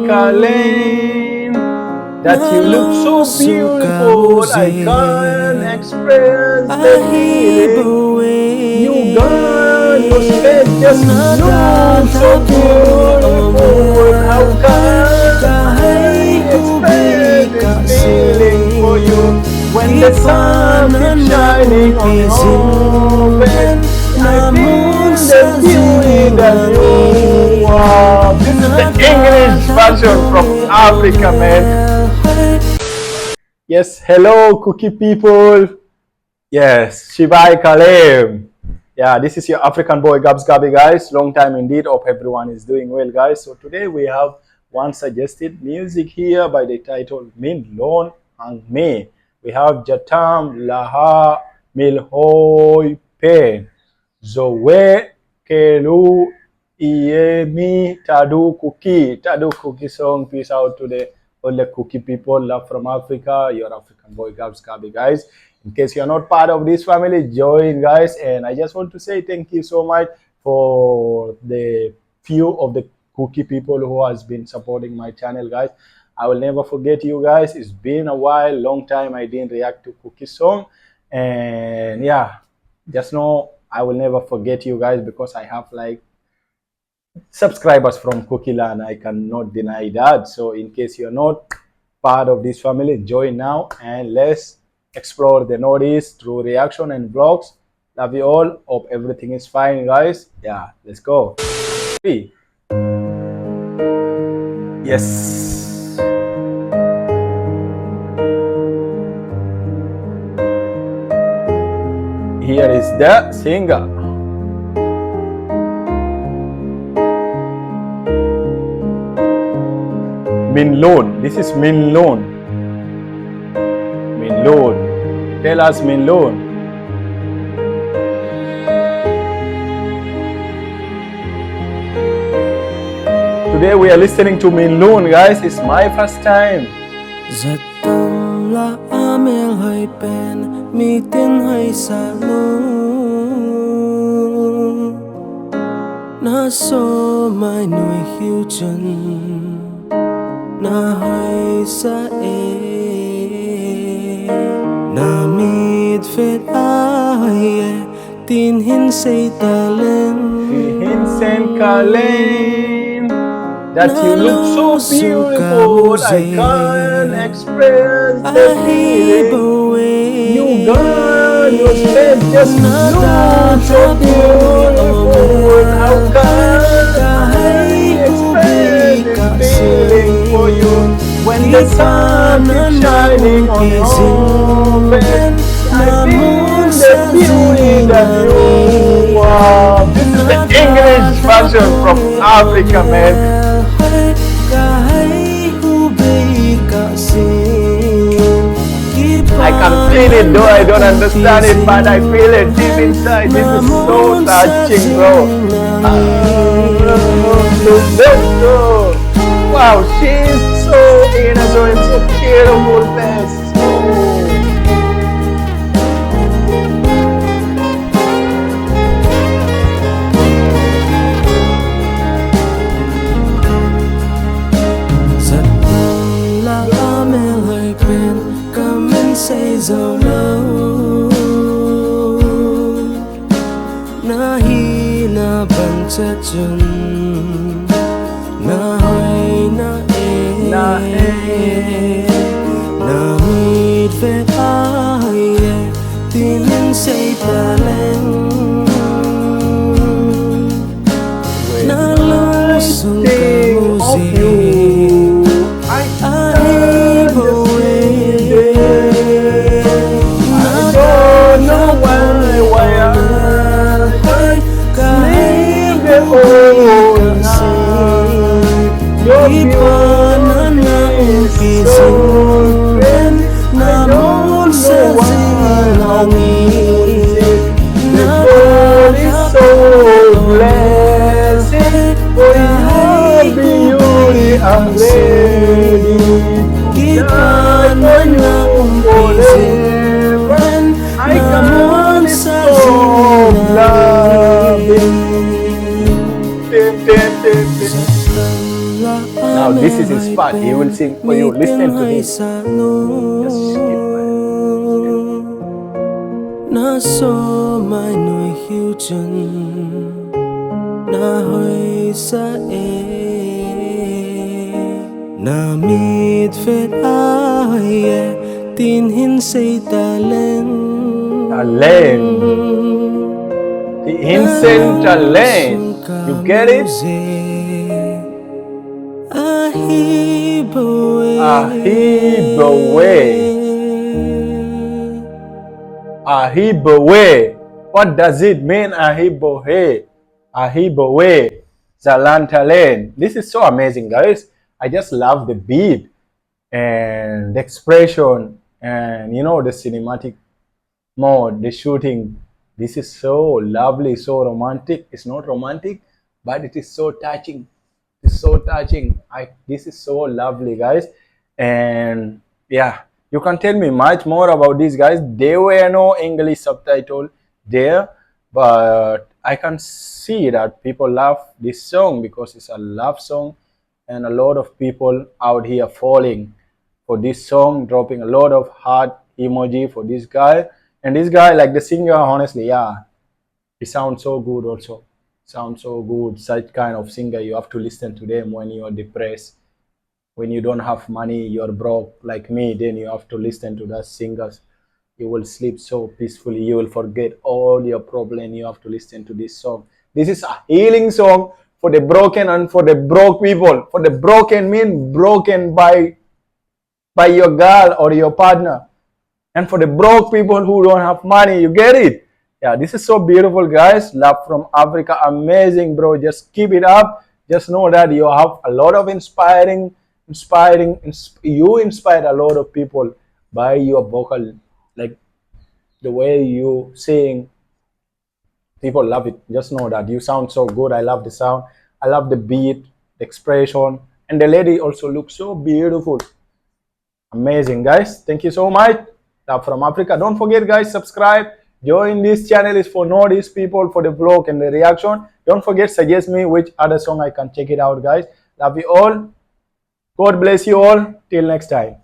Keleu that you look so beautiful. I can't express the feeling. You got your face just look so beautiful. How can I express this feeling for you when the sun is shining on your face? I feel the beauty that you are. This is the English version from Africa, man. Yes, hello, Kuki people. Yes, Sepai Keleu. Yeah, this is your African boy Gabs Gabi, guys. Long time indeed. Hope everyone is doing well, guys. So today we have one suggested music here by the title Minlun Hangmi. We have Jatam, Laha, Melhoipen, Zowe Keleu Eyimi Thadou Kuki. Thadou Kuki song. Peace out to all the Kuki people, love from Africa. Your African boy Gabs Gabi, guys. In case you're not part of this family, join, guys. And I just want to say thank you so much for the few of the Kuki people who has been supporting my channel, guys. I will never forget you guys. It's been a while, long time I didn't react to Kuki song. And yeah, just know I will never forget you guys because I have like subscribers from Kukiland. I cannot deny that. So in case you're not part of this family, join now and let's explore the Northeast through reaction and vlogs. Love you all. Hope everything is fine, guys. Yeah, let's go. Yes. Here is the singer. Minlun. This is Minlun. Minlun. Tell us, Minlun. Today we are listening to Minlun, guys. It's my first time. Jatam la Melhoipen mi tin hai salu na so mai nuôi hiu chân na hai sa na mid fet ai tin hin say talen Hin sen Keleu that you look so beautiful. I can't express the feeling. You got your face just look so beautiful. How can I express this feeling for you when the sun is shining on your face? I feel the beauty that you are. This is the English version from Africa, man. I can feel it, though I don't understand it, but I feel it deep inside. This is so touching, bro. Wow, she's so innocent, so beautiful. Say so low na hi na ban cha chun na hoi na mid ve ai tin say talen na lo sung ka I'm ready. Keep on I can't stop loving. Now this is his part. He will sing for you. Listen to him. Just skip it. Na so mai noi hiu chân na hoi sa na mid fet ai tin hin say talent Instant talent. You get it? Ahibowe. What does it mean? Ahibowe. Zalantalen. This is so amazing, guys. I just love the beat and the expression and the cinematic mode, the shooting. This is so lovely, so romantic. It's not romantic, but it is so touching. It's so touching. This is so lovely, guys. And yeah, you can tell me much more about these guys. There were no English subtitle there, but I can see that people love this song because it's a love song, and a lot of people out here falling for this song, dropping a lot of heart emoji for this guy. And this guy, like the singer, honestly, yeah, he sounds so good also. Sounds so good. Such kind of singer, you have to listen to them when you're depressed. When you don't have money, you're broke like me, then you have to listen to that singers. You will sleep so peacefully. You will forget all your problem. You have to listen to this song. This is a healing song for the broken and for the broke people. For the broken mean broken by your girl or your partner. And for the broke people who don't have money, you get it? Yeah, this is so beautiful, guys. Love from Africa, amazing, bro. Just keep it up. Just know that you have a lot of you inspired a lot of people by your vocal, like the way you sing. People love it. Just know that you sound so good. I love the sound. I love the beat, the expression, and the lady also looks so beautiful. Amazing, guys. Thank you so much. Love from Africa. Don't forget, guys, subscribe. Join this channel is for Nordic people, for the vlog and the reaction. Don't forget, suggest me which other song I can check it out, guys. Love you all. God bless you all. Till next time.